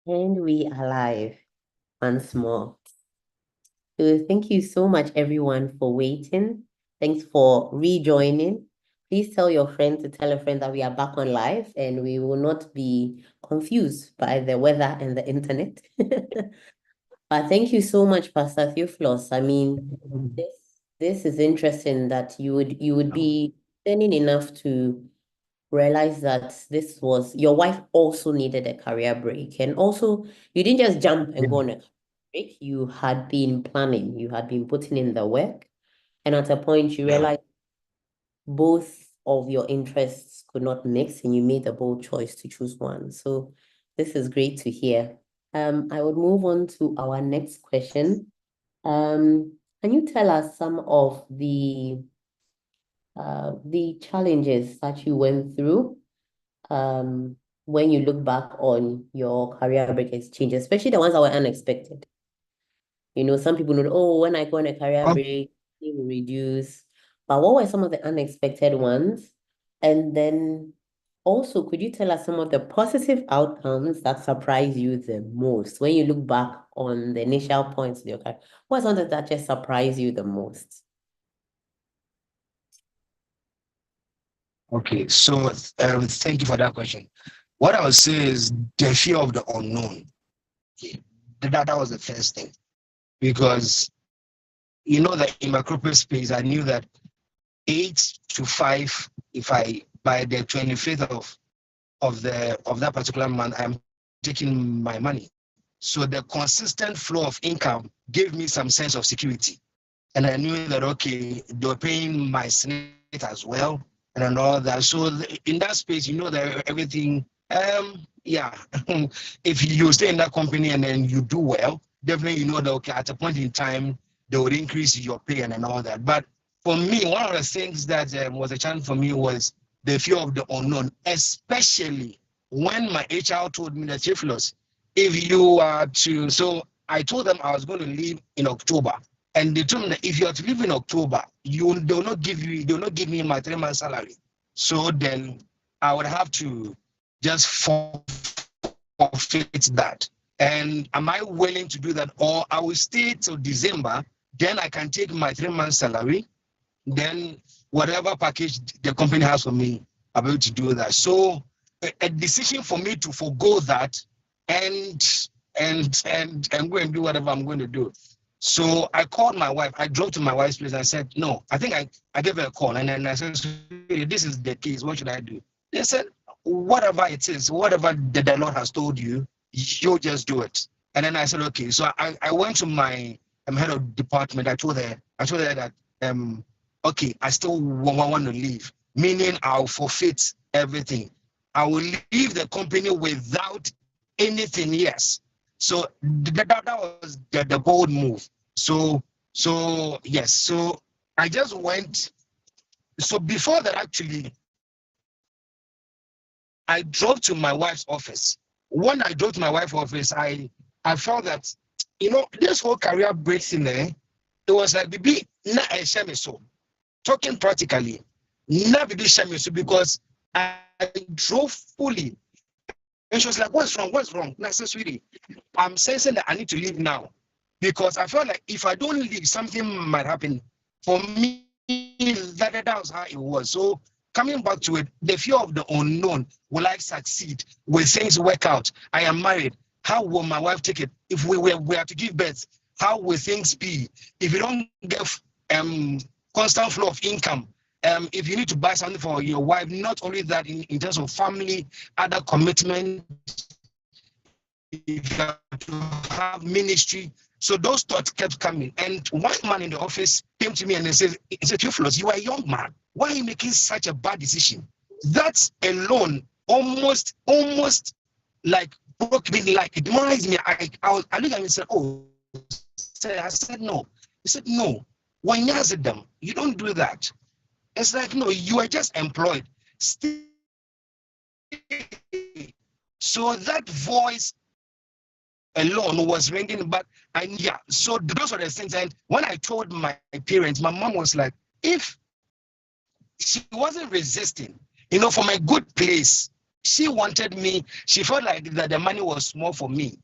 And we are live once more. So thank you so much, everyone, for waiting. Thanks for rejoining. Please tell your friend to tell a friend that we are back on live and we will not be confused by the weather and the internet. But thank you so much, Pastor Theophilus. I mean, this this is interesting that you would be learning enough to realize that this was your wife also needed a career break. And also, you didn't just jump and Yeah. go on a break. You had been planning, you had been putting in the work. And at a point, you Yeah. realized both of your interests could not mix, and you made the bold choice to choose one. So, this is great to hear. I would move on to our next question. Can you tell us some of the challenges that you went through um, when you look back on your career break exchange, especially the ones that were unexpected? Some people know, oh, when I go on a career Oh, break, it will reduce. But what were some of the unexpected ones? And then also, could you tell us some of the positive outcomes that surprised you the most when you look back on the initial points of your career? What's something that just surprised you the most? okay. So, thank you for that question. What I would say is the fear of the unknown. Yeah. That was the first thing because that in my corporate space, I knew that 8 to 5, if I by the 25th of that particular month, I'm taking my money. So the consistent flow of income gave me some sense of security. And I knew that, okay, they were paying my Senate as well and all that. So in that space, that everything, yeah, if you stay in that company and then you do well, definitely you know that, okay, at a point in time, they would increase your pay and all that. But for me, one of the things that was a challenge for me was the fear of the unknown, especially when my HR told me that, Theophilus, if you are to, so I told them I was going to leave in October. And they told me that if you are to leave in October, they'll not give me my 3 month salary. So then I would have to just forfeit that. And am I willing to do that? Or I will stay till December, then I can take my 3 month salary, then whatever package the company has for me, I'll be able to do that. So a decision for me to forego that and and go and do whatever I'm going to do. So I called my wife. I drove to my wife's place. And I said, no, I think I gave her a call. And then I said, this is the case. What should I do? They said, whatever it is, whatever the Lord has told you, you just do it. And then I said, okay. So I went to my head of department. I told her that, okay, I still want to leave, meaning I'll forfeit everything. I will leave the company without anything, yes. So that was the bold move. So yes, so I just went. So before that, actually, I drove to my wife's office. When I drove to my wife's office, I felt that this whole career break in there, it was like baby na a so talking practically, na baby so because I drove fully. And she was like, what's wrong? What's wrong? And I said, sweetie, I'm sensing that I need to leave now because I felt like if I don't leave, something might happen. For me, that was how it was. So coming back to it, the fear of the unknown, will I succeed? Will things work out? I am married. How will my wife take it? If we are to give birth, how will things be? If you don't get constant flow of income, if you need to buy something for your wife, not only that, in terms of family, other commitment, if you have to have ministry. So those thoughts kept coming. And one man in the office came to me and he said, Theophilus, you are a young man. Why are you making such a bad decision? That alone almost like broke me, like it demolished me. I looked at him and said, oh, I said, no. He said, no. When you ask them, you don't do that. It's like, no, you are just employed. Still. So that voice alone was ringing back. And yeah, so those were the things. And when I told my parents, my mom was like, if she wasn't resisting, from a good place, she wanted me, she felt like that the money was small for me.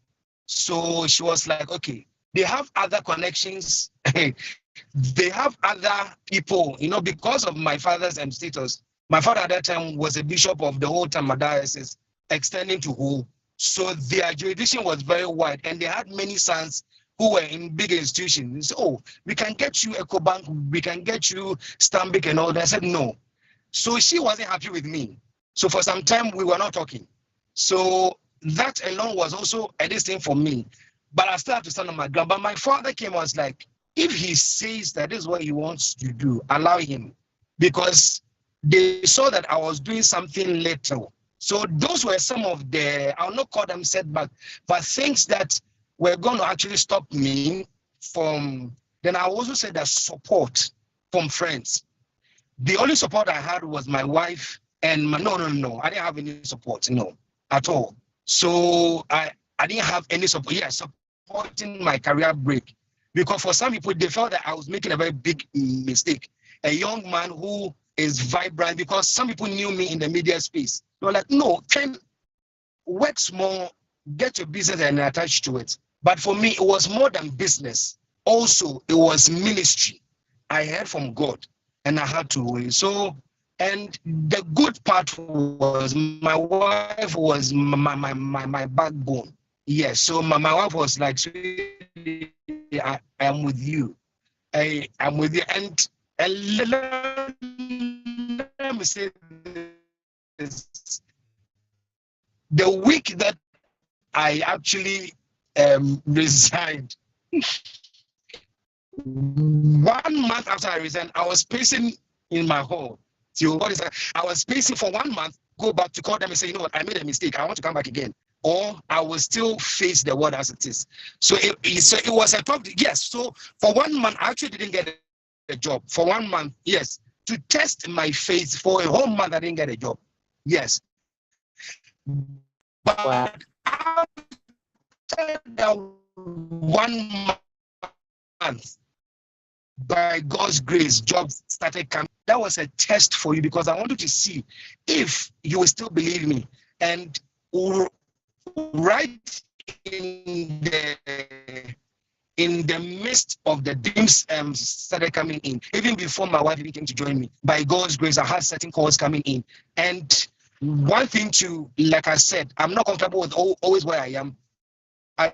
So she was like, okay, they have other connections. They have other people, because of my father's status. My father at that time was a bishop of the whole Tama diocese, extending to whole. So their jurisdiction was very wide, and they had many sons who were in big institutions. Oh, we can get you EcoBank, we can get you Stanbic and all that. I said no. So she wasn't happy with me. So for some time we were not talking. So that alone was also a thing for me. But I still have to stand on my ground. But my father came and was like, if he says that this is what he wants to do, allow him. Because they saw that I was doing something little. So those were some of the, I'll not call them setbacks, but things that were going to actually stop me from, then I also said that support from friends. The only support I had was my wife and no. I didn't have any support, no, at all. So I didn't have any support. Yeah, supporting my career break. Because for some people, they felt that I was making a very big mistake. A young man who is vibrant, because some people knew me in the media space. They were like, no, Ken, work small, get your business and attach to it. But for me, it was more than business. Also, it was ministry. I heard from God and I had to wait. So, and the good part was my wife was my backbone. Yes, so my wife was like, I am with you. I'm with you. And let me say this. The week that I actually resigned, 1 month after I resigned, I was pacing in my home. So what is that? I was pacing for 1 month, go back to call them and say, you know what, I made a mistake. I want to come back again. Or I will still face the world as it is. So it was a tough, yes. So for 1 month, I actually didn't get a job. For 1 month, yes. To test my faith for a whole month, I didn't get a job. Yes. But Wow. after the 1 month, by God's grace, jobs started coming. That was a test for you because I wanted to see if you will still believe me. And right in the midst of the dreams started coming in, even before my wife even came to join me, by God's grace, I had certain calls coming in. And one thing like I said, I'm not comfortable with always where I am. I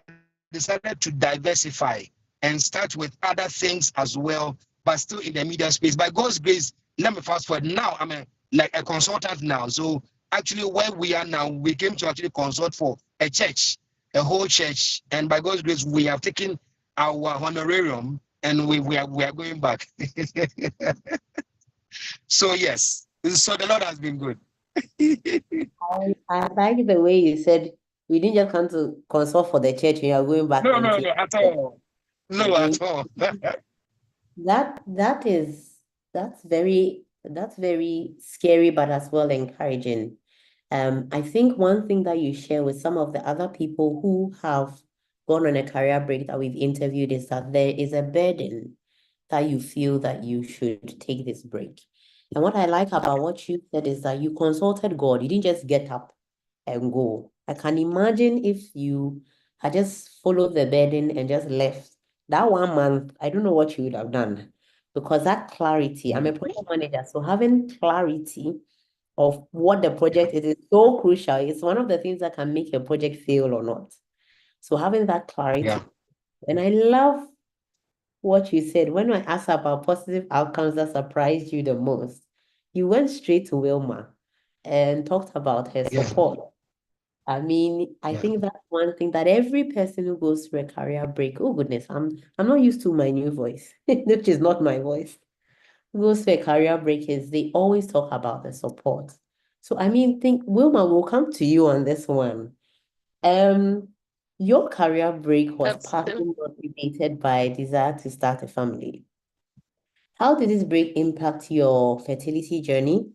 decided to diversify and start with other things as well, but still in the media space. By God's grace, let me fast forward. Now I'm like a consultant now. So actually where we are now, we came to actually consult for a church, a whole church. And by God's grace, we have taken our honorarium and we are going back. So yes, so the Lord has been good. I like the way you said we didn't just come to consult for the church, we are going back No, into at all. No, at all. that's very scary, but as well encouraging. I think one thing that you share with some of the other people who have gone on a career break that we've interviewed is that there is a burden that you feel that you should take this break. And what I like about what you said is that you consulted God. You didn't just get up and go. I can imagine if you had just followed the burden and just left that 1 month, I don't know what you would have done because that clarity, I'm a project manager, so having clarity of what the project is so crucial. It's one of the things that can make a project fail or not. So having that clarity. Yeah. And I love what you said when I asked about positive outcomes that surprised you the most. You went straight to Wilma and talked about her Yeah. support. I mean, I Yeah. think that's one thing that every person who goes through a career break, oh goodness, I'm not used to my new voice, which is not my voice. Who goes through a career break is they always talk about the support. So I mean, think Wilma will come to you on this one. Um, your career break was partly motivated by desire to start a family. How did this break impact your fertility journey?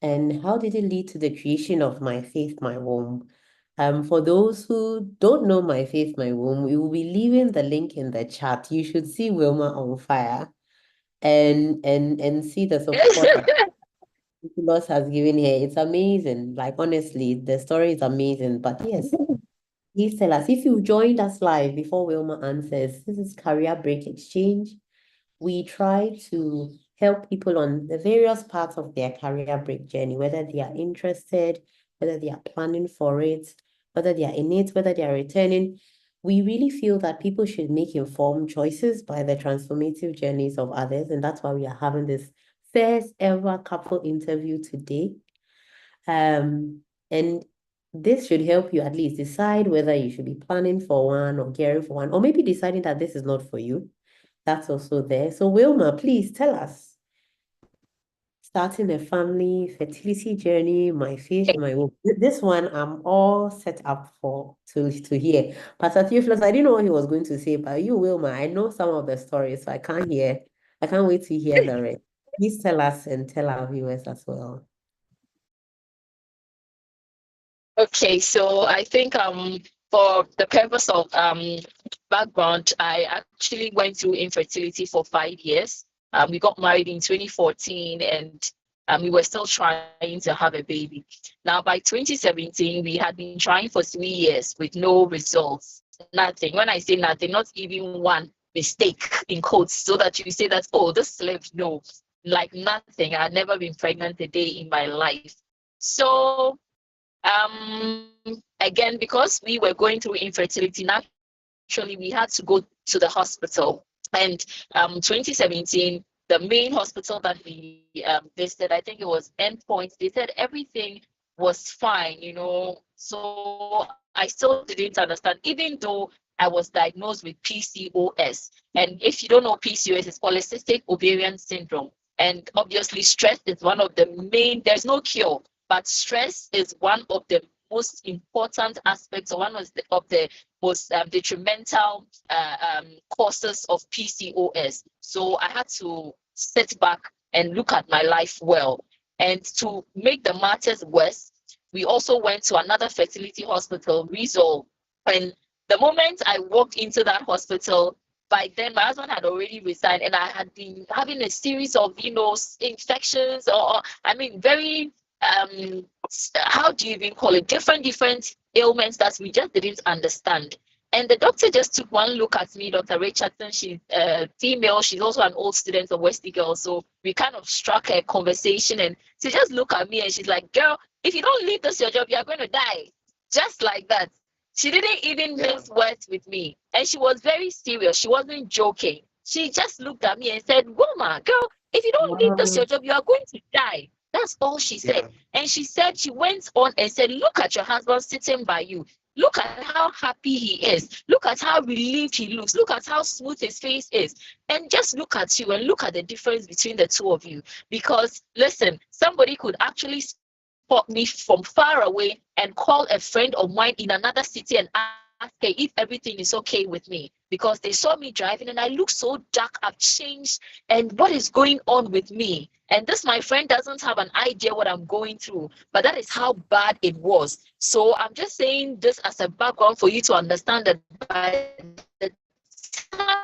And how did it lead to the creation of My Faith, My Womb? For those who don't know My Faith, My Womb, we will be leaving the link in the chat. You should see Wilma on fire and see the support Theophilus has given here. It's amazing. Like, honestly, the story is amazing. But yes, please tell us if you've joined us live before Wilma answers. This is Career Break Exchange. We try to help people on the various parts of their career break journey, whether they are interested, whether they are planning for it, whether they are in it, whether they are returning. We really feel that people should make informed choices by the transformative journeys of others. And that's why we are having this first ever couple interview today. And this should help you at least decide whether you should be planning for one or gearing for one, or maybe deciding that this is not for you. That's also there. So Wilma, please tell us, starting a family, fertility journey, my faith, my hope. This one I'm all set up for to hear. Pastor Theophilus, I didn't know what he was going to say, but you, Wilma, I know some of the stories, so I can't wait to hear the rest. Please tell us and tell our viewers as well. Okay, so I think for the purpose of background, I actually went through infertility for 5 years. We got married in 2014 and we were still trying to have a baby. Now by 2017, we had been trying for 3 years with no results, nothing. When I say nothing, not even one mistake in quotes, so that you say that, oh, this slipped. No, like nothing. I'd never been pregnant a day in my life. So again, because we were going through infertility, naturally we had to go to the hospital. And 2017, the main hospital that we visited, I think it was Endpoint, they said everything was fine, you know. So I still didn't understand, even though I was diagnosed with PCOS. And if you don't know PCOS, it's polycystic ovarian syndrome. And obviously stress is one of the main, there's no cure, but stress is one of the most important aspects, or one of the most detrimental causes of PCOS. So I had to sit back and look at my life well. And to make the matters worse, we also went to another fertility hospital, Resol. And the moment I walked into that hospital, by then my husband had already resigned, and I had been having a series of, you know, infections, or I mean, very how do you even call it, different ailments that we just didn't understand. And the doctor just took one look at me, Dr. Richardson. She's female. She's also an old student of Westie Girls. So we kind of struck a conversation, and she just looked at me and she's like, girl, if you don't leave this your job, you're going to die. Just like that. She didn't even mince words with me. And she was very serious. She wasn't joking. She just looked at me and said, Wilma, girl, if you don't leave this your job, you are going to die. That's all she said. And she said, she went on and said, look at your husband sitting by you. Look at how happy he is. Look at how relieved he looks. Look at how smooth his face is. And just look at you and look at the difference between the two of you. Because listen, somebody could actually spot me from far away and call a friend of mine in another city and ask if everything is okay with me, because they saw me driving and I look so dark, I've changed, and what is going on with me? And this, my friend, doesn't have an idea what I'm going through, but that is how bad it was. So I'm just saying this as a background for you to understand that by the time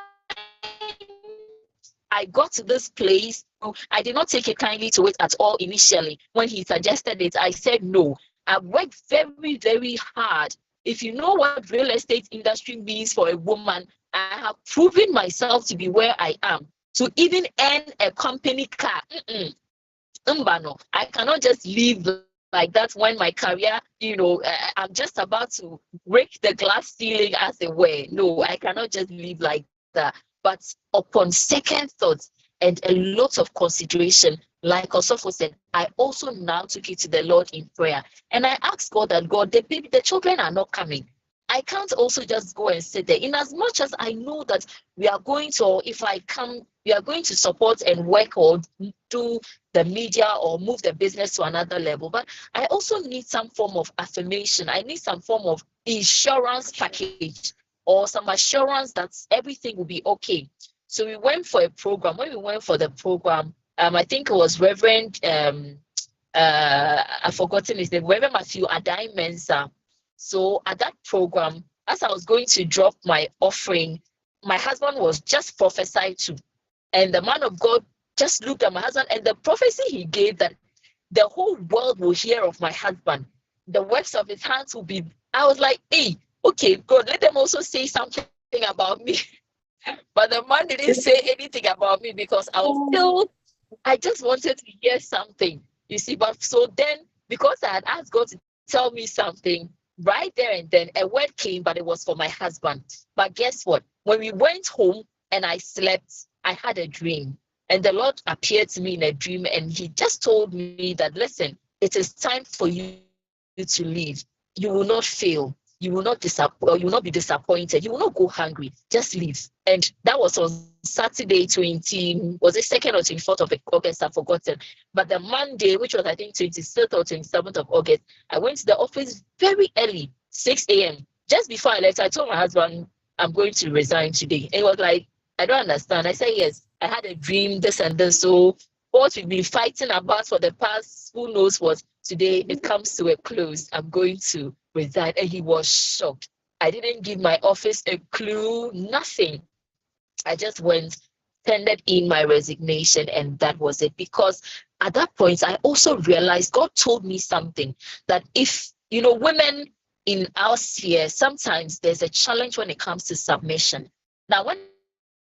I got to this place, I did not take it kindly to it at all initially. When he suggested it, I said no. I worked very, very hard. If you know what real estate industry means for a woman, I have proven myself to be where I am. To even earn a company car, I cannot just leave like that when my career, you know, I'm just about to break the glass ceiling, as it were. No, I cannot just leave like that. But upon second thoughts and a lot of consideration, like Osofo said, I also now took it to the Lord in prayer. And I asked God that, God, the children are not coming. I can't also just go and sit there. In as much as I know that we are going to, or if I come, we are going to support and work or do the media or move the business to another level. But I also need some form of affirmation. I need some form of insurance package, or some assurance that everything will be okay. So we went for a program. When we went for the program, I think it was Reverend, I've forgotten his name, Reverend Matthew Adai Mensah. So at that program, as I was going to drop my offering, my husband was just prophesied to. And the man of God just looked at my husband, and the prophecy he gave, that the whole world will hear of my husband. The works of his hands will be. I was like, hey, okay, God, let them also say something about me. But the man didn't say anything about me because I just wanted to hear something, you see. But so then, because I had asked God to tell me something, right there and then, a word came, but it was for my husband. But guess what? When we went home and I slept, I had a dream. And the Lord appeared to me in a dream, and He just told me that, listen, it is time for you to leave. You will not fail. You will not you will not be disappointed. You will not go hungry. Just leave. And that was on Saturday, 20, was it 2nd or 24th of August? I've forgotten. But the Monday, which was I think 26th or 27th of August, I went to the office very early, 6 a.m. Just before I left, I told my husband, I'm going to resign today. And he was like, I don't understand. I said, yes, I had a dream, this and this. So what we've been fighting about for the past, who knows what, today it comes to a close. I'm going to resign. And he was shocked. I didn't give my office a clue, nothing. I just went, tendered in my resignation, and that was it. Because at that point, I also realized God told me something, that if, women in our sphere, sometimes there's a challenge when it comes to submission. Now, when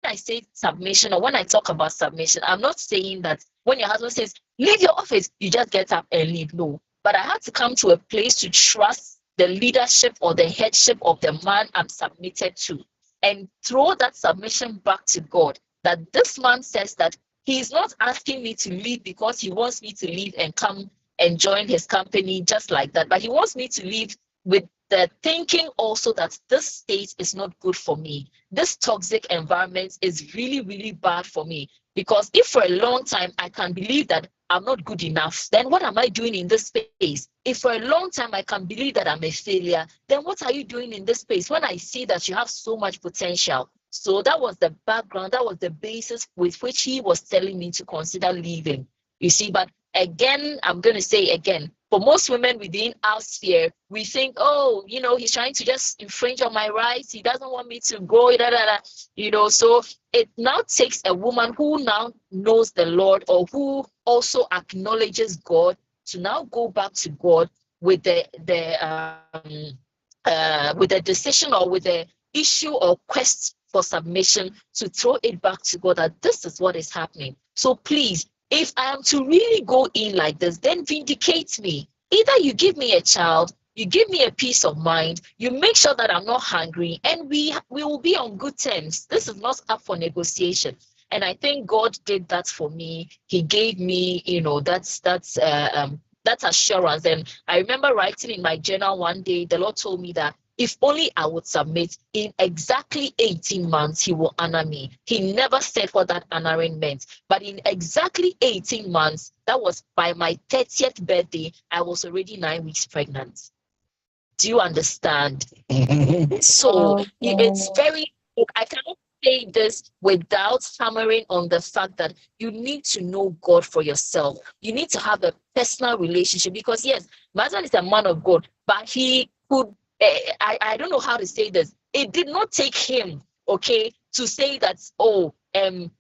I say submission, or when I talk about submission, I'm not saying that when your husband says, leave your office, you just get up and leave. No. But I had to come to a place to trust the leadership or the headship of the man I'm submitted to, and throw that submission back to God. That this man says that he's not asking me to leave because he wants me to leave and come and join his company just like that, but he wants me to leave with the thinking also that this state is not good for me. This toxic environment is really, really bad for me. Because if for a long time I can believe that I'm not good enough, then what am I doing in this space? If for a long time I can believe that I'm a failure, then what are you doing in this space when I see that you have so much potential? So that was the background, that was the basis with which he was telling me to consider leaving. You see, but again, I'm going to say again, for most women within our sphere, we think, oh, he's trying to just infringe on my rights. He doesn't want me to go, so it now takes a woman who now knows the Lord, or who also acknowledges God, to now go back to God with the decision, or with the issue or quest for submission, to throw it back to God, that this is what is happening. So please, if I am to really go in like this, then vindicate me. Either you give me a child, you give me a peace of mind, you make sure that I'm not hungry, and we will be on good terms. This is not up for negotiation. And I think God did that for me. He gave me, that assurance. And I remember writing in my journal one day, the Lord told me that if only I would submit, in exactly 18 months, He will honor me. He never said what that honoring meant. But in exactly 18 months, that was by my 30th birthday, I was already 9 weeks pregnant. Do you understand? So it's very, I cannot say this without hammering on the fact that you need to know God for yourself. You need to have a personal relationship, because yes, my husband is a man of God, but he could, I don't know how to say this. It did not take him, okay, to say that, oh,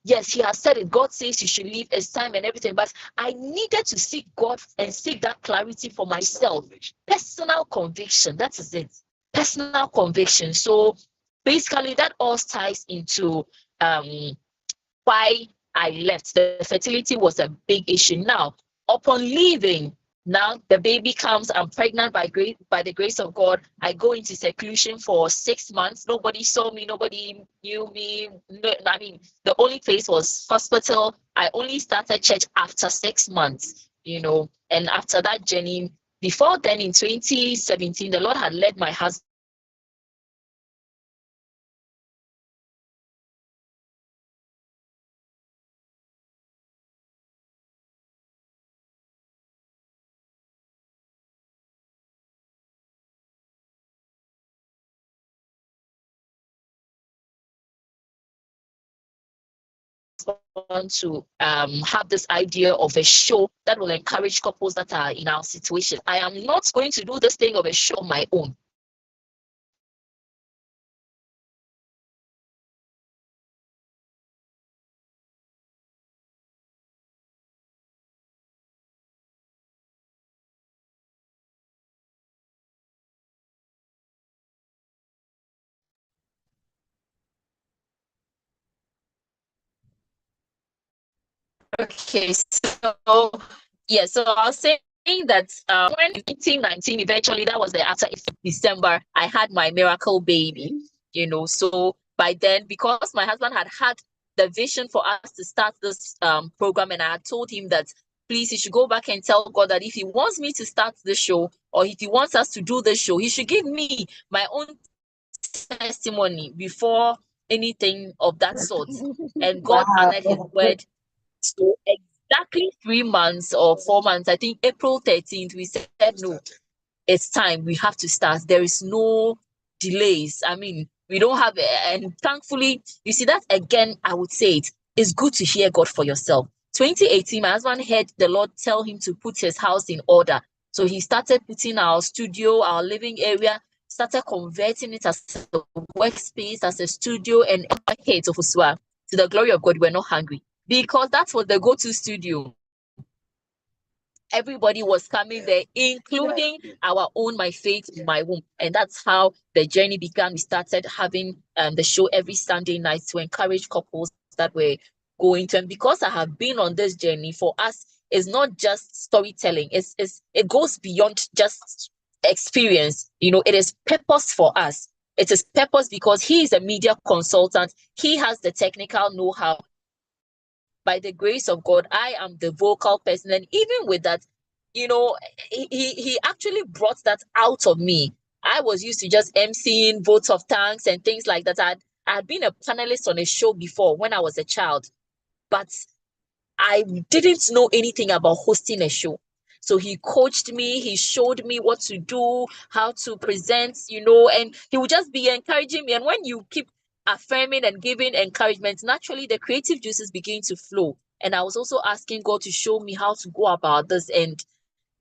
yes, he has said it. God says you should leave, it's time and everything. But I needed to seek God and seek that clarity for myself. Personal conviction, that is it. Personal conviction. So basically, that all ties into why I left. The fertility was a big issue. Now, upon leaving, now the baby comes, I'm pregnant by the grace of God. I go into seclusion for 6 months. Nobody saw me, nobody knew me. I mean, the only place was hospital. I only started church after 6 months, and after that journey, before then in 2017, the Lord had led my husband to have this idea of a show that will encourage couples that are in our situation. I am not going to do this thing of a show on my own. Okay, so yeah, so I was saying that when 1919, eventually that was the after December, I had my miracle baby, So by then, because my husband had the vision for us to start this program, and I had told him that please he should go back and tell God that if he wants me to start the show or if he wants us to do the show, he should give me my own testimony before anything of that sort. And God Wow. honored his word. So exactly 3 months or 4 months, I think April 13th, we said no, it's time. We have to start. There is no delays. I mean, we don't have, and thankfully, you see that again, I would say it's good to hear God for yourself. 2018, my husband heard the Lord tell him to put his house in order. So he started putting our studio, our living area, started converting it as a workspace, as a studio, and to the glory of God, we're not hungry because that was the go-to studio. Everybody was coming there, including our own My Faith in My Womb. And that's how the journey began. We started having the show every Sunday night to encourage couples that were going to. And because I have been on this journey, for us, it's not just storytelling. It goes beyond just experience. It is purpose for us. It is purpose because he is a media consultant. He has the technical know-how. By the grace of God, I am the vocal person. And even with that, he actually brought that out of me. I was used to just emceeing votes of thanks and things like that. I had been a panelist on a show before when I was a child, but I didn't know anything about hosting a show. So he coached me, he showed me what to do, how to present, and he would just be encouraging me. And when you keep affirming and giving encouragement, naturally the creative juices begin to flow. And I was also asking God to show me how to go about this. And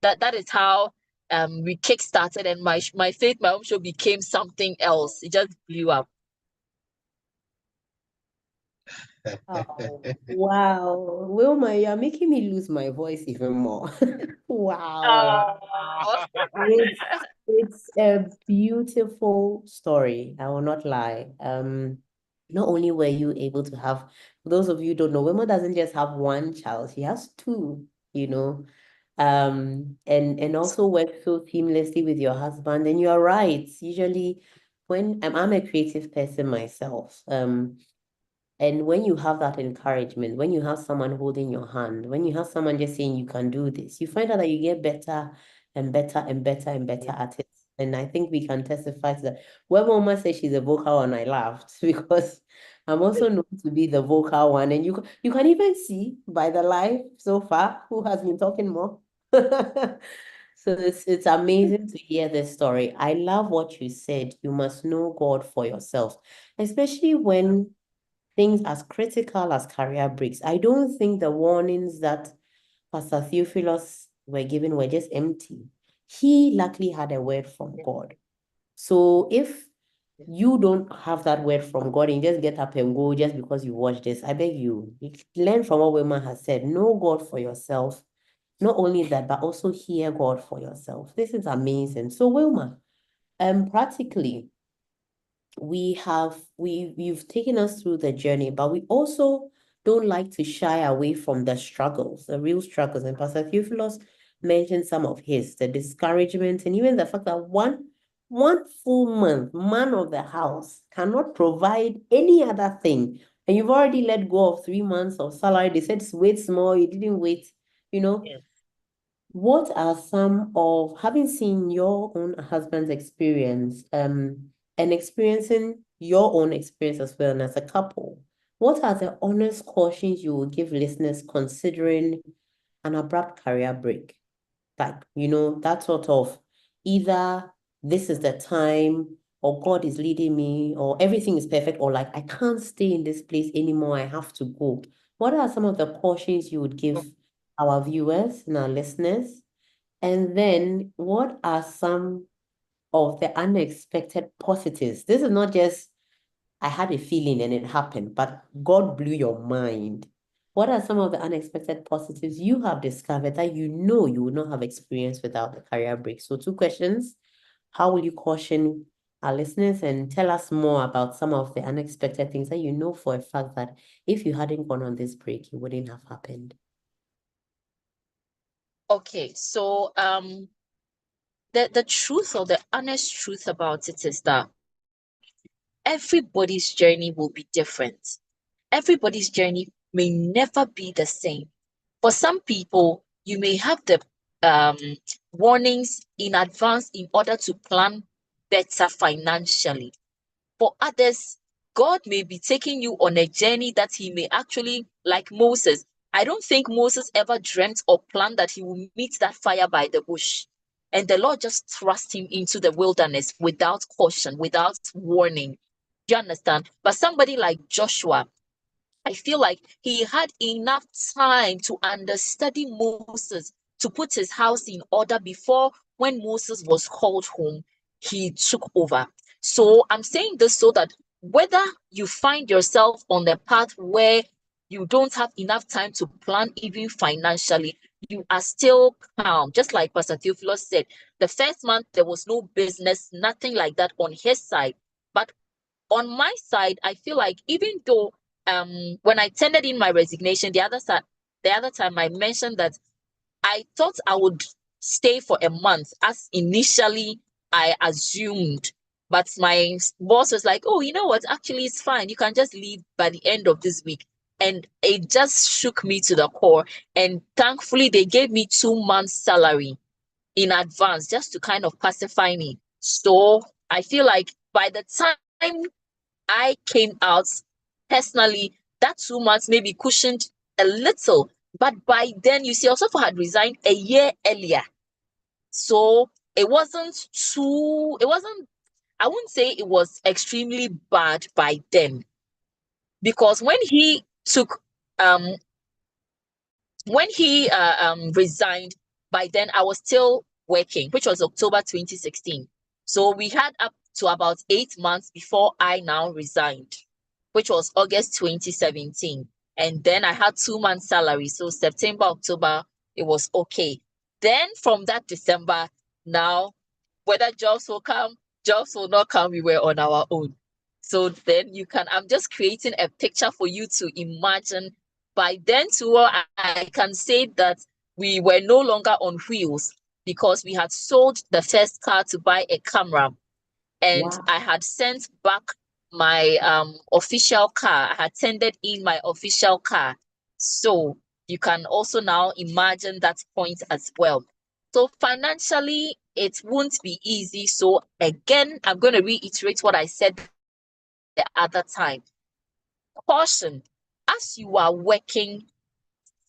that is how we kickstarted, and my Faith My Home show became something else. It just blew up. Oh, wow. Wilma, you're making me lose my voice even more. Wow. Oh. It's a beautiful story. I will not lie. Not only were you able to have, for those of you who don't know, Wilma doesn't just have one child, she has two, and also work so seamlessly with your husband. And you're right. Usually when I'm a creative person myself, and when you have that encouragement, when you have someone holding your hand, when you have someone just saying you can do this, you find out that you get better and better and better and better at it. And I think we can testify to that. When Mama says she's a vocal one, I laughed because I'm also known to be the vocal one. And you can even see by the live so far who has been talking more. So it's amazing to hear this story. I love what you said. You must know God for yourself, especially when things as critical as career breaks. I don't think the warnings that Pastor Theophilus were given were just empty. He luckily had a word from God. So if you don't have that word from God and just get up and go just because you watch this, I beg you, learn from what Wilma has said. Know God for yourself. Not only that, but also hear God for yourself. This is amazing. So Wilma, practically, you've taken us through the journey, but we also don't like to shy away from the struggles, the real struggles. And Pastor Theophilus mentioned some of his, the discouragement, and even the fact that one full month, man of the house cannot provide any other thing. And you've already let go of 3 months of salary. They said wait small, you didn't wait, you know. Yes. What are some of, having seen your own husband's experience, and experiencing your own experience as well, and as a couple, what are the honest cautions you will give listeners considering an abrupt career break? Like, that sort of either this is the time, or God is leading me, or everything is perfect, or like I can't stay in this place anymore, I have to go. What are some of the cautions you would give our viewers and our listeners? And then what are some of the unexpected positives? This is not just, I had a feeling and it happened, but God blew your mind. What are some of the unexpected positives you have discovered that you would not have experienced without the career break? So 2 questions. How will you caution our listeners, and tell us more about some of the unexpected things that you know for a fact that if you hadn't gone on this break, it wouldn't have happened? Okay, so the truth, or the honest truth about it, is that everybody's journey will be different. Everybody's journey may never be the same. For some people, you may have the um, warnings in advance in order to plan better financially. For others, God may be taking you on a journey that he may actually, like Moses. I don't think Moses ever dreamt or planned that he will meet that fire by the bush. And the Lord just thrust him into the wilderness without caution, without warning. Do you understand? But somebody like Joshua, I feel like he had enough time to understudy Moses, to put his house in order before, when Moses was called home, he took over. So I'm saying this so that whether you find yourself on the path where you don't have enough time to plan even financially, you are still calm. Just like Pastor Theophilus said, the first month there was no business, nothing like that on his side. But on my side, I feel like even though when I tendered in my resignation, the other time I mentioned that I thought I would stay for a month, as initially I assumed. But my boss was like, "Oh, you know what? Actually, it's fine. You can just leave by the end of this week." And it just shook me to the core. And thankfully, they gave me 2 months' salary in advance just to kind of pacify me. So I feel like by the time I came out, personally, that 2 months maybe cushioned a little. But by then, you see, also had resigned a year earlier. So I wouldn't say it was extremely bad by then. Because um when he resigned, by then I was still working, which was October 2016. So we had up to about 8 months before I now resigned, which was August 2017. And then I had 2 months salary. So September, October, it was okay. Then from that December, now, whether jobs will come, jobs will not come, we were on our own. So then I'm just creating a picture for you to imagine. By then too, I can say that we were no longer on wheels, because we had sold the first car to buy a camera. And Wow. I had sent back my official car. I had tendered in my official car. So you can also now imagine that point as well. So financially, it won't be easy. So again, I'm going to reiterate what I said the other time. Caution, as you are working,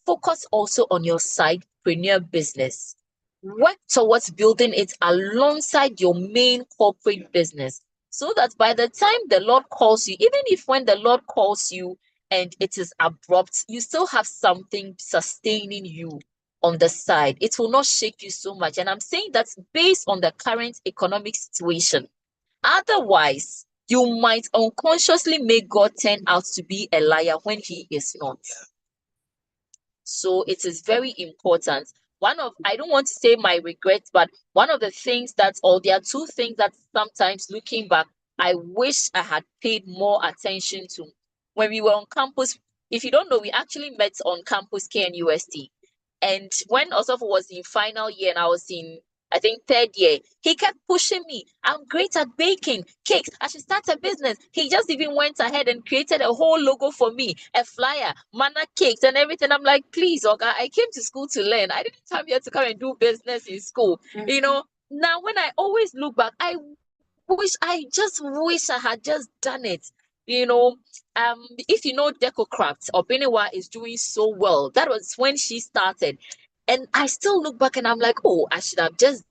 focus also on your sidepreneur business. Work towards building it alongside your main corporate business, so that by the time the Lord calls you, even if when the Lord calls you and it is abrupt, you still have something sustaining you on the side. It will not shake you so much. And I'm saying that's based on the current economic situation. Otherwise, you might unconsciously make God turn out to be a liar when he is not. So it is very important. I don't want to say my regrets, but one of the things or there are two things that sometimes looking back, I wish I had paid more attention to. When we were on campus, if you don't know, we actually met on campus KNUST. And when Osofo was in final year and I was in, I think, third year, he kept pushing me. I'm great at baking cakes. I should start a business. He just even went ahead and created a whole logo for me, a flyer, manna cakes, and everything. I'm like, please, Oga, I came to school to learn. I didn't come here to come and do business in school. Now when I always look back, I just wish I had just done it. If you know Deco Crafts, or Beniwa is doing so well. That was when she started. And I still look back and I'm like, oh, I should have just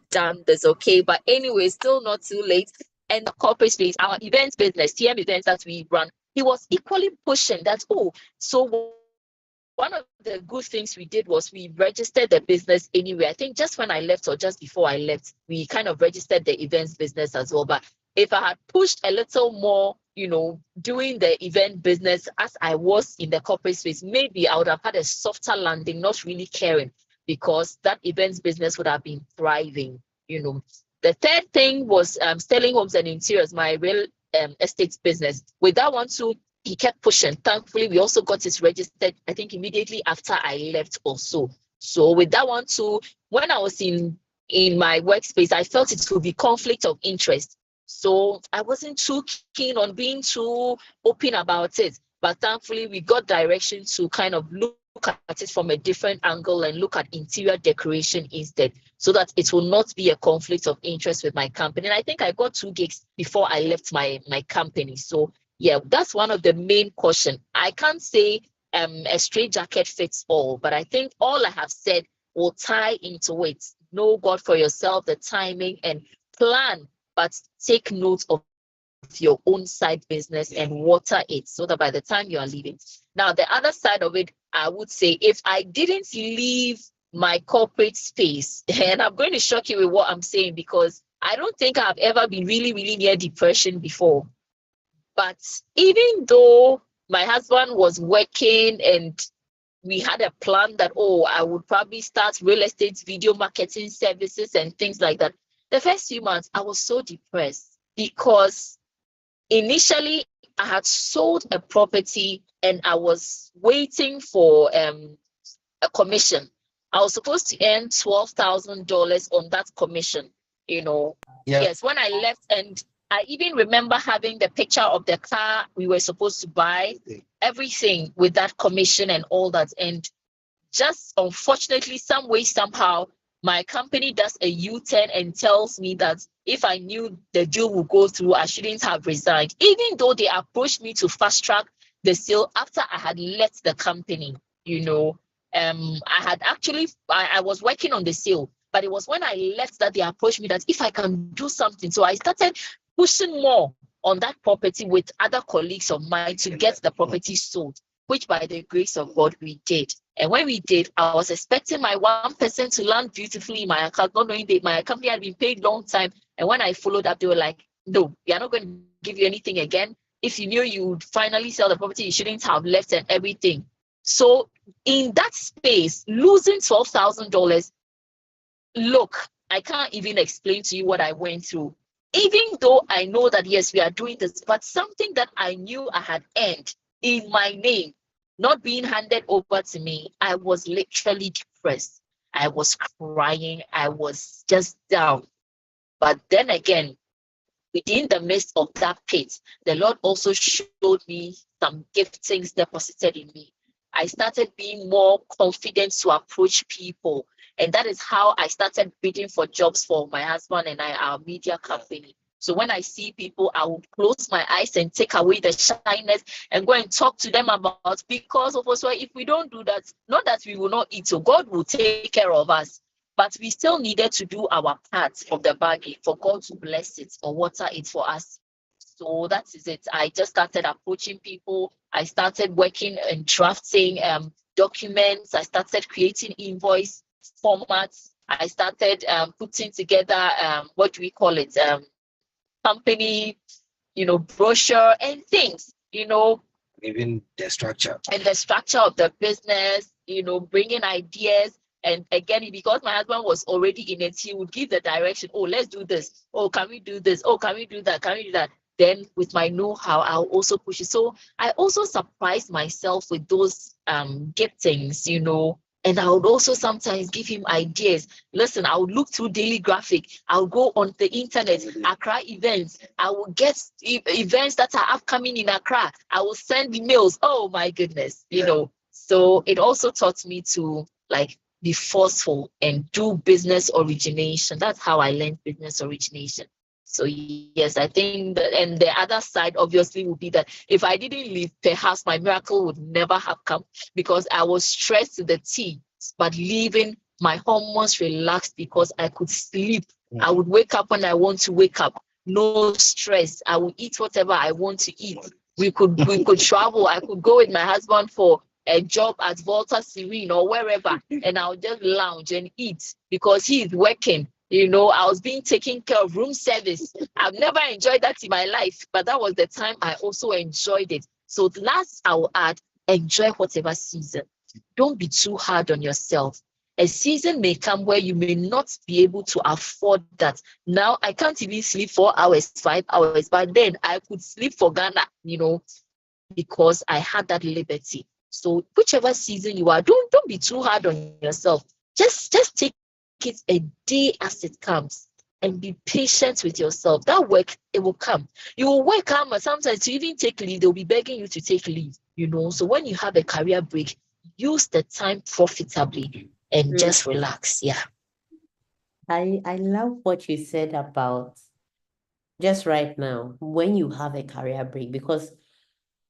done this, okay? But anyway, still not too late. And the corporate space, our events business, TM events that we run, he was equally pushing that, so one of the good things we did was we registered the business anyway. I think just when I left or just before I left, we kind of registered the events business as well. But if I had pushed a little more, doing the event business as I was in the corporate space, maybe I would have had a softer landing, not really caring, because that events business would have been thriving. The third thing was selling homes and interiors, my real estate business. With that one too, he kept pushing. Thankfully, we also got it registered, I think, immediately after I left also. So with that one too, when I was in my workspace, I felt it would be conflict of interest. So I wasn't too keen on being too open about it. But thankfully, we got direction to kind of look at it from a different angle and look at interior decoration instead, so that it will not be a conflict of interest with my company. And I think I got 2 gigs before I left my company. So yeah, that's one of the main caution. I can't say a straight jacket fits all, but I think all I have said will tie into it. Know God for yourself, the timing, and plan, but take note of your own side business and water it so that by the time you are leaving. Now, the other side of it, I would say, if I didn't leave my corporate space, and I'm going to shock you with what I'm saying, because I don't think I've ever been really, really near depression before. But even though my husband was working and we had a plan that, oh, I would probably start real estate video marketing services and things like that, the first few months I was so depressed because initially I had sold a property and I was waiting for a commission. I was supposed to earn $12,000 on that commission, Yes, when I left, and I even remember having the picture of the car we were supposed to buy, everything with that commission and all that. And just unfortunately, some way, somehow, my company does a U-turn and tells me that if I knew the deal would go through, I shouldn't have resigned, even though they approached me to fast track the sale after I had left the company. I was working on the sale, but it was when I left that they approached me that if I can do something. So I started pushing more on that property with other colleagues of mine to get the property sold, which by the grace of God, we did. And when we did, I was expecting my 1% to land beautifully in my account, not knowing that my company had been paid long time. And when I followed up, they were like, no, we are not going to give you anything again. If you knew you would finally sell the property, you shouldn't have left and everything. So in that space, losing $12,000, look, I can't even explain to you what I went through. Even though I know that, yes, we are doing this, but something that I knew I had earned in my name, not being handed over to me, I was literally depressed. I was crying. I was just down. But then again, within the midst of that pit, the Lord also showed me some giftings deposited in me. I started being more confident to approach people. And that is how I started bidding for jobs for my husband and I, our media company. So when I see people, I will close my eyes and take away the shyness and go and talk to them about, because of us, if we don't do that, not that we will not eat, so God will take care of us. But we still needed to do our part of the bargain for God to bless it or water it for us. So that is it. I just started approaching people. I started working and drafting documents. I started creating invoice formats. I started putting together, what do we call it? Company, brochure and things, Even the structure. And the structure of the business, bringing ideas. And again, because my husband was already in it, he would give the direction. Oh, let's do this. Oh, can we do this? Oh, can we do that? Can we do that? Then with my know-how, I'll also push it. So I also surprised myself with those giftings, and I would also sometimes give him ideas. Listen, I would look through Daily Graphic. I'll go on the internet, Accra events. I will get events that are upcoming in Accra. I will send emails. Oh my goodness, So it also taught me to be forceful and do business origination. That's how I learned business origination. So yes, I think that, and the other side obviously would be that if I didn't leave, perhaps my miracle would never have come, because I was stressed to the T. But leaving, my hormones relaxed because I could sleep. I would wake up when I want to wake up. No stress. I would eat whatever I want to eat. We could travel. I could go with my husband for a job at Volta Serene or wherever, and I'll just lounge and eat because he's working. I was being taken care of, room service. I've never enjoyed that in my life, but that was the time I also enjoyed it. So last, I will add, enjoy whatever season. Don't be too hard on yourself. A season may come where you may not be able to afford that. Now, I can't even sleep 4 hours, 5 hours, but then I could sleep for Ghana, because I had that liberty. So whichever season you are, don't be too hard on yourself. Just take it a day as it comes and be patient with yourself. That work, it will come. You will work out, but sometimes to even take leave, they'll be begging you to take leave, you know. So when you have a career break, use the time profitably and just relax. Yeah. I love what you said about just right now when you have a career break, because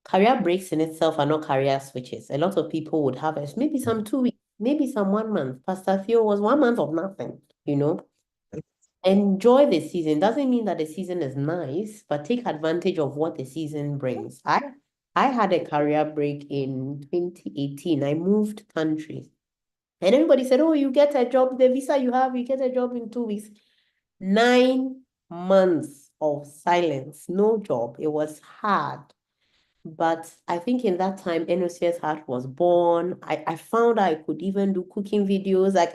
career breaks in itself are not career switches. A lot of people would have it, maybe some 2 weeks, maybe some 1 month. Pastor Theo was 1 month of nothing, you know. Enjoy the season. Doesn't mean that the season is nice, but take advantage of what the season brings. I had a career break in 2018. I moved countries. And everybody said, oh, you get a job, the visa you have, you get a job in 2 weeks. 9 months of silence, no job. It was hard. But I think in that time, NOCS Heart was born. I found I could even do cooking videos. Like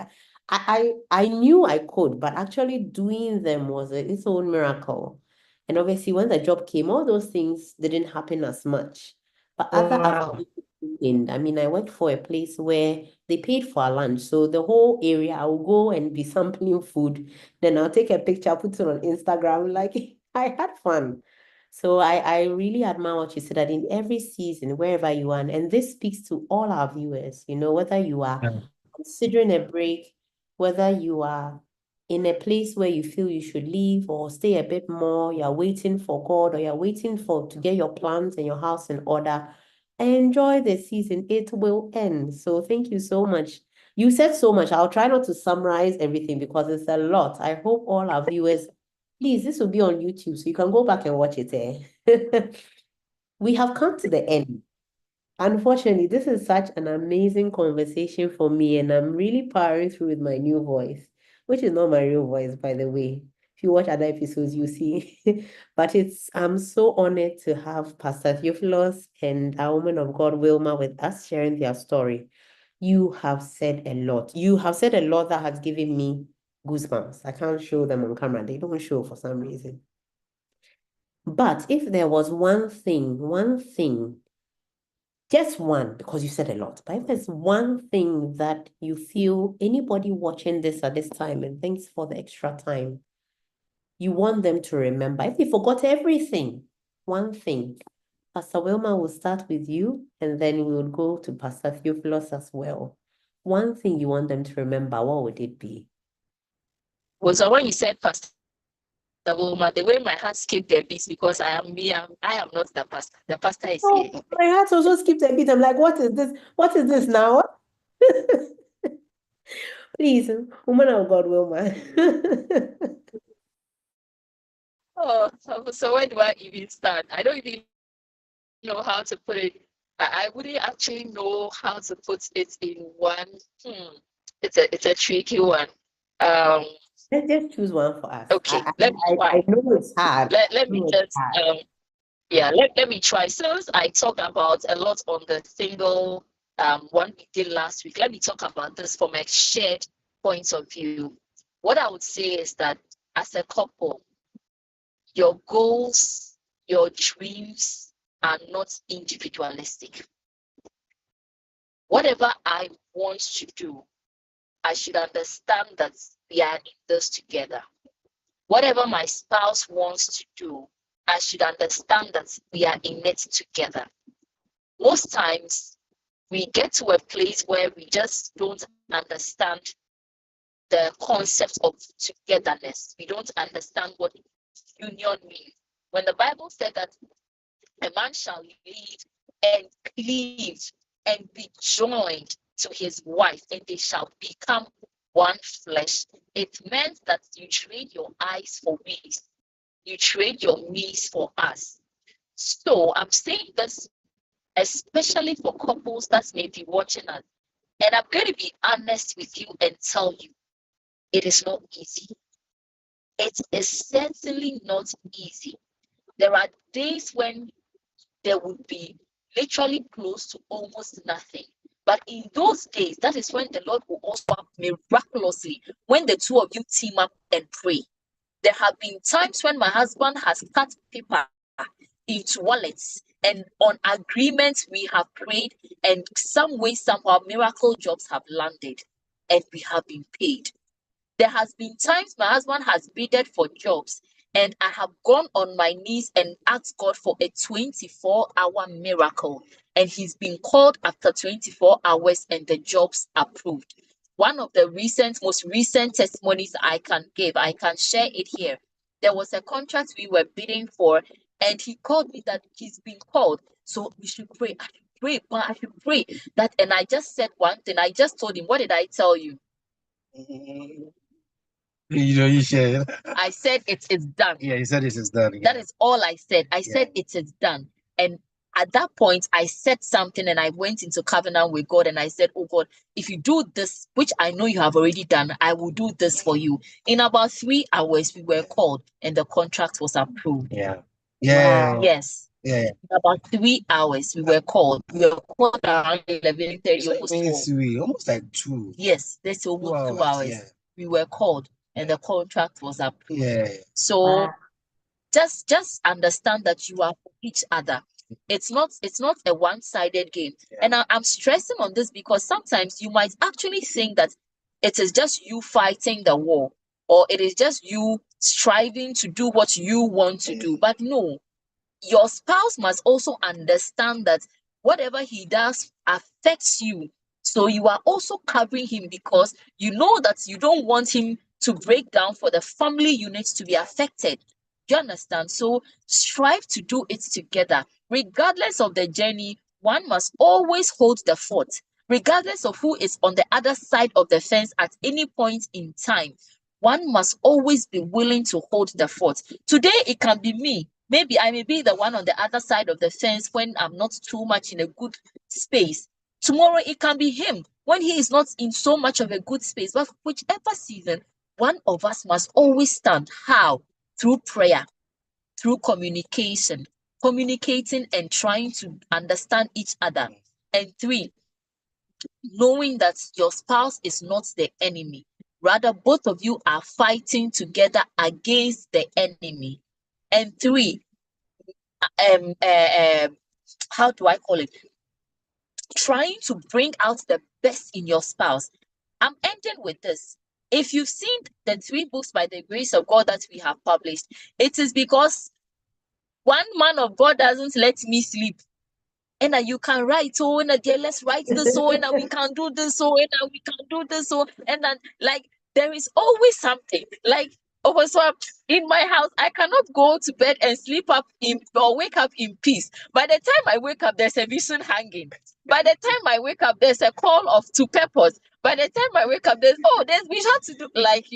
I knew I could, but actually doing them was its own miracle. And obviously, when the job came, all those things didn't happen as much. But other Wow. in, I mean, I worked for a place where they paid for our lunch. So the whole area, I'll go and be sampling food. Then I'll take a picture, put it on Instagram. Like I had fun. So I really admire what you said, that in every season, wherever you are, and this speaks to all our viewers, you know, whether you are considering a break, whether you are in a place where you feel you should leave or stay a bit more, you're waiting for God, or you're waiting to get your plans and your house in order. Enjoy the season. It will end. So thank you so much. You said so much. I'll try not to summarize everything because it's a lot. I hope all our viewers, please, this will be on YouTube, so you can go back and watch it there. We have come to the end. Unfortunately, this is such an amazing conversation for me, and I'm really powering through with my new voice, which is not my real voice, by the way. If you watch other episodes, you see. But I'm so honored to have Pastor Theophilus and our woman of God, Wilma, with us sharing their story. You have said a lot. You have said a lot that has given me goosebumps. I can't show them on camera. They don't show for some reason. But if there was one thing, just one, because you said a lot, but if there's one thing that you feel anybody watching this at this time, and thanks for the extra time, you want them to remember, if they forgot everything, one thing. Pastor Wilma will start with you, and then we will go to Pastor Theophilus as well. One thing you want them to remember, what would it be? Was when you said Pastor Wilma, the way my heart skipped a beat because I am me, I am not the pastor. The pastor is here. My heart also skipped a bit. I'm like, what is this? What is this now? Please, woman of God, Wilma. Oh, so where do I even start? I don't even know how to put it. I wouldn't actually know how to put it in one. It's a tricky one. Let's just choose one for us. Okay, let me try. I know it's hard. Let me just let me try. Since I talked about a lot on the single one we did last week, let me talk about this from a shared point of view. What I would say is that as a couple, your goals, your dreams are not individualistic. Whatever I want to do, I should understand that we are in this together. Whatever my spouse wants to do, I should understand that we are in it together. Most times, we get to a place where we just don't understand the concept of togetherness. We don't understand what union means. When the Bible said that a man shall leave and cleave and be joined to his wife, and they shall become one flesh, it meant that you trade your eyes for ways, you trade your me's for us. So I'm saying this especially for couples that may be watching us. And I'm going to be honest with you and tell you, it is not easy. It is certainly not easy. There are days when there would be literally close to almost nothing. But in those days, that is when the Lord will also act miraculously, when the two of you team up and pray. There have been times when my husband has cut paper into wallets, and on agreements we have prayed, and some way, somehow, miracle jobs have landed. and we have been paid. There has been times my husband has bidded for jobs and I have gone on my knees and asked God for a 24-hour miracle. And he's been called after 24 hours and the job's approved. One of the most recent testimonies I can give, I can share it here. There was a contract we were bidding for, and he called me that he's been called. So we should pray. I should pray, but I should pray that. And I just said one thing. I just told him, what did I tell you? You shared. I said it is done. Yeah, you said it is done. That is all I said. I said it is done. And at that point, I said something and I went into covenant with God and I said, oh God, if you do this, which I know you have already done, I will do this for you. In about 3 hours, we were called and the contract was approved. Yeah. Yeah. Wow. Yes. Yeah. In about 3 hours, we were called. We were called around 11:30, almost 12. Almost like 2. Yes, that's almost 2 hours. Yeah. We were called and the contract was approved. Yeah. So Wow. just understand that you are for each other. It's not a one-sided game. Yeah. And I'm stressing on this because sometimes you might actually think that it is just you fighting the war, or it is just you striving to do what you want to do. But no, your spouse must also understand that whatever he does affects you. So you are also covering him because you know that you don't want him to break down for the family unit to be affected. Do you understand? So strive to do it together. Regardless of the journey, one must always hold the fort. Regardless of who is on the other side of the fence at any point in time, one must always be willing to hold the fort. Today, it can be me. Maybe I may be the one on the other side of the fence when I'm not too much in a good space. Tomorrow, it can be him when he is not in so much of a good space. But whichever season, one of us must always stand. How? Through prayer, through communication, communicating and trying to understand each other. And 3, knowing that your spouse is not the enemy. Rather, both of you are fighting together against the enemy. And 3, how do I call it? Trying to bring out the best in your spouse. I'm ending with this. If you've seen the 3 books by the grace of God that we have published, it is because one man of God doesn't let me sleep. And you can write, oh, and dear, let's write this, so and we can do this, so and we can do this, so and then like there is always something. Like also in my house, I cannot go to bed and sleep up in or wake up in peace. By the time I wake up, there's a vision hanging. By the time I wake up, there's a call of 2 peppers. By the time I wake up, there's we have to do, like,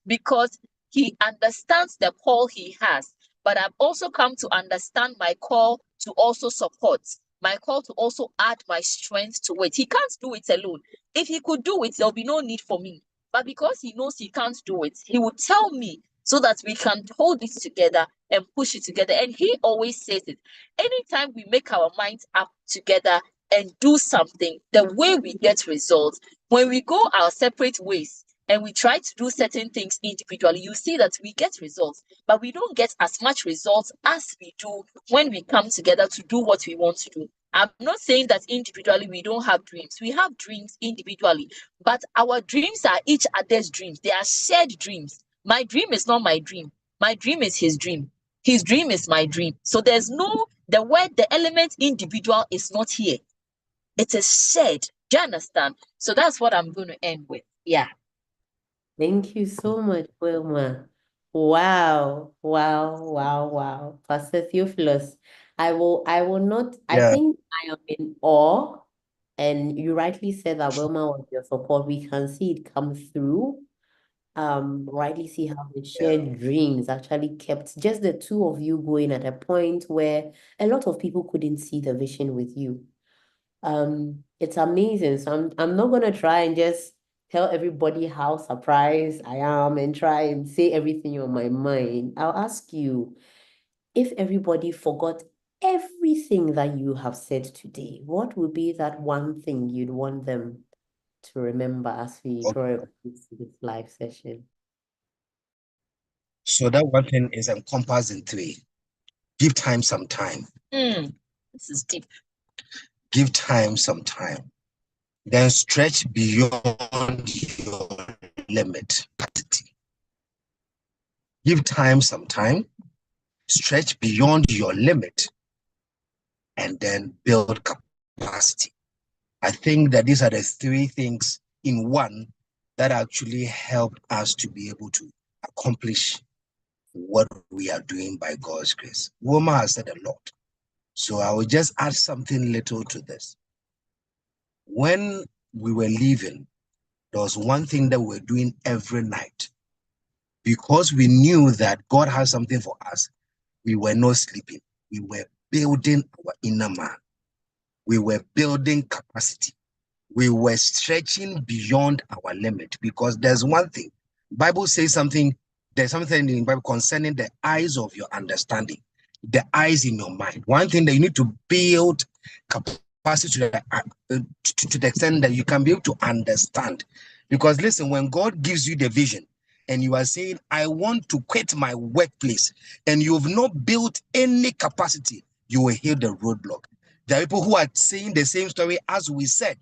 because he understands the call he has. But I've also come to understand my call to also support, my call to also add my strength to it. He can't do it alone. If he could do it, there'll be no need for me. But because he knows he can't do it, he will tell me so that we can hold it together and push it together. And he always says it. Anytime we make our minds up together and do something, the way we get results, when we go our separate ways and we try to do certain things individually, you see that we get results, but we don't get as much results as we do when we come together to do what we want to do. I'm not saying that individually we don't have dreams. We have dreams individually, but our dreams are each other's dreams. They are shared dreams. My dream is not my dream. My dream is his dream. His dream is my dream. So there's the element individual is not here. It is shared. Do you understand? So that's what I'm going to end with. Yeah. Thank you so much, Wilma. Wow, wow, wow, wow. Pastor Theophilus, I will not, I Yeah. think I am in awe. And you rightly said that Wilma was your support. We can see it come through. Rightly see how the shared dreams actually kept just the 2 of you going at a point where a lot of people couldn't see the vision with you. It's amazing. So I'm not gonna try and just tell everybody how surprised I am and try and say everything on my mind. I'll ask you, if everybody forgot everything that you have said today, what would be that one thing you'd want them to remember as we draw this live session? So that one thing is encompassed in 3. Give time some time. This is deep. Give time some time. Then stretch beyond your limit. Give time some time, stretch beyond your limit, and then build capacity. I think that these are the three things in one that actually helped us to be able to accomplish what we are doing by God's grace. Wilma has said a lot. So I will just add something little to this. When we were leaving, there was one thing that we were doing every night. Because we knew that God has something for us, we were not sleeping. We were building our inner man. We were building capacity. We were stretching beyond our limit, because there's one thing. Bible says something, there's something in the Bible concerning the eyes of your understanding, the eyes in your mind. One thing that you need to build capacity to the extent that you can be able to understand. Because listen, when God gives you the vision and you are saying, I want to quit my workplace, and you've not built any capacity, you will hit the roadblock. There are people who are saying the same story as we said.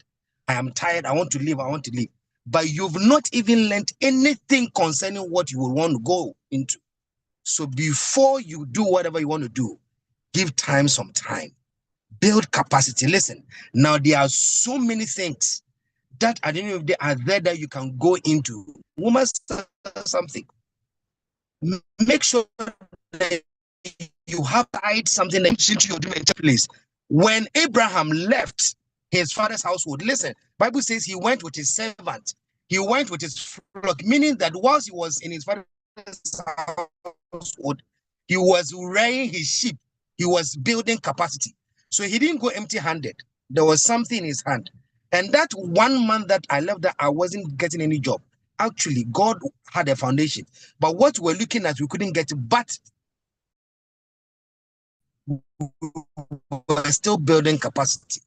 I am tired, I want to leave, I want to leave. But you've not even learned anything concerning what you will want to go into. So before you do whatever you want to do, give time some time. Build capacity. Listen, now there are so many things that at the end of the day are there that you can go into. Woman said something. Make sure that you have tied something that into your place. When Abraham left his father's household, listen, Bible says he went with his servant. He went with his flock, meaning that whilst he was in his father's household, he was rearing his sheep. He was building capacity. So he didn't go empty-handed. There was something in his hand. And that 1 month that I left, that I wasn't getting any job. Actually, God had a foundation. But what we're looking at, we couldn't get it. But we're still building capacity.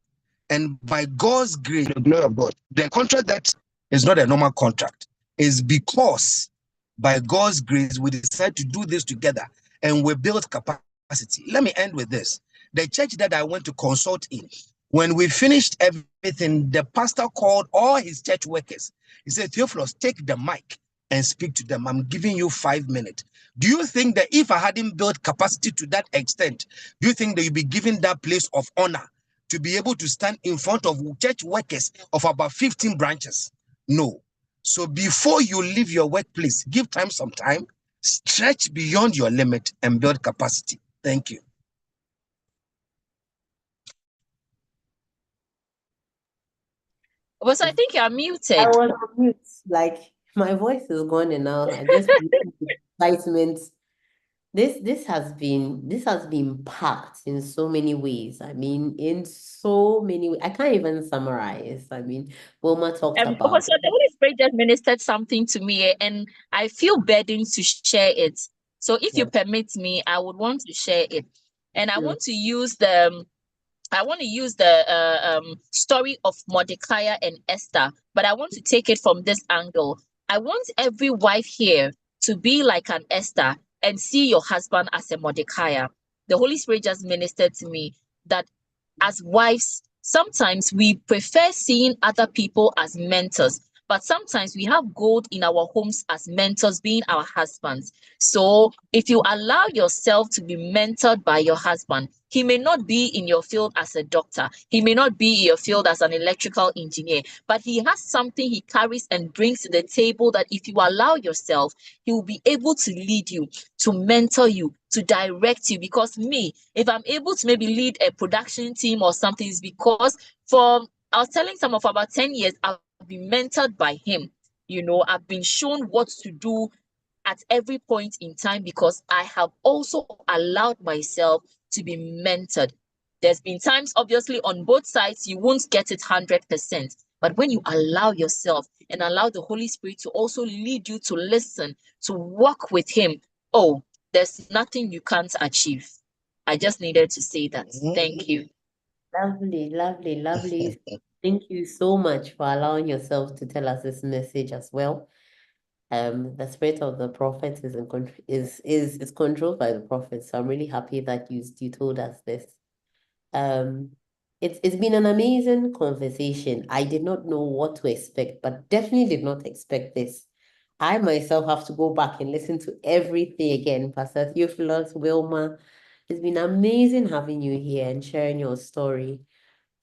And by God's grace, the glory of God, the contract that is not a normal contract is because by God's grace, we decided to do this together and we built capacity. Let me end with this. The church that I went to consult in, when we finished everything, the pastor called all his church workers. He said, Theophilus, take the mic and speak to them. I'm giving you 5 minutes. Do you think that if I hadn't built capacity to that extent, do you think that you'd be given that place of honor to be able to stand in front of church workers of about 15 branches? No. So before you leave your workplace, give time some time, stretch beyond your limit and build capacity. Thank you. But I think you're muted. I was on mute. Like my voice is gone and now I just excitement. This has been packed in so many ways. I mean, in so many ways. I can't even summarize. I mean, Wilma talked about Professor, the Holy Spirit just ministered something to me, and I feel burdened to share it. So, if you permit me, I would want to share it, and I want to use the story of Mordecai and Esther, but I want to take it from this angle. I want every wife here to be like an Esther and see your husband as a Mordecai. The Holy Spirit just ministered to me that as wives, sometimes we prefer seeing other people as mentors, but sometimes we have gold in our homes as mentors, being our husbands. So if you allow yourself to be mentored by your husband, he may not be in your field as a doctor, he may not be in your field as an electrical engineer, but he has something he carries and brings to the table that if you allow yourself, he will be able to lead you, to mentor you, to direct you. Because me, if I'm able to maybe lead a production team or something, it's because I was telling some of about 10 years, I've been mentored by him. You know, I've been shown what to do at every point in time because I have also allowed myself to be mentored. There's been times, obviously, on both sides, you won't get it 100%. But when you allow yourself and allow the Holy Spirit to also lead you to listen, to walk with him, oh, there's nothing you can't achieve. I just needed to say that. Thank you. lovely, lovely, lovely. Thank you so much for allowing yourself to tell us this message as well. The spirit of the prophet is controlled by the prophet. So I'm really happy that you told us this. It's been an amazing conversation. I did not know what to expect, but definitely did not expect this. I myself have to go back and listen to everything again. Pastor Theophilus, Wilma, it's been amazing having you here and sharing your story.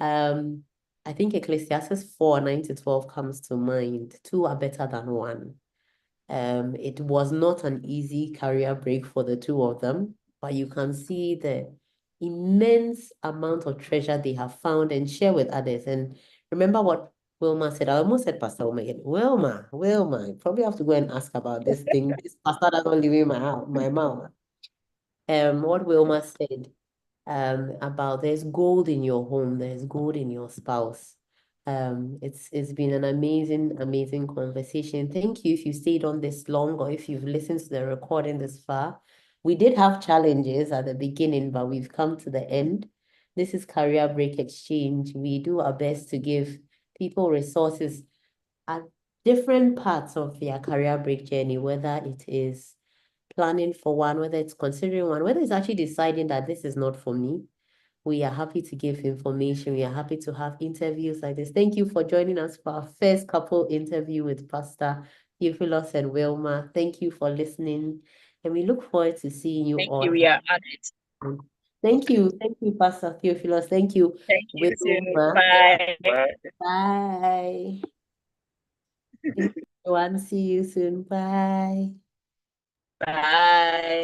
I think Ecclesiastes 4:9-12 comes to mind. Two are better than one. It was not an easy career break for the two of them, but you can see the immense amount of treasure they have found and share with others. And remember what Wilma said. I almost said Pastor Wilma again. Wilma, you probably have to go and ask about this thing. This pastor doesn't leave in my mouth. What Wilma said about there's gold in your home, there's gold in your spouse. It's been an amazing conversation. Thank you if you stayed on this long or if you've listened to the recording this far. We did have challenges at the beginning, but we've come to the end. This is Career Break Exchange. We do our best to give people resources at different parts of their career break journey, whether it is planning for one, whether it's considering one, whether it's actually deciding that this is not for me. We are happy to give information. We are happy to have interviews like this. Thank you for joining us for our first couple interview with Pastor Theophilus and Wilma. Thank you for listening. And we look forward to seeing you Thank all. you. We are honored. Thank you, Pastor Theophilus. Thank you. Thank you too. Wilma. Bye. Bye. Thank you, everyone. See you soon. Bye. Bye.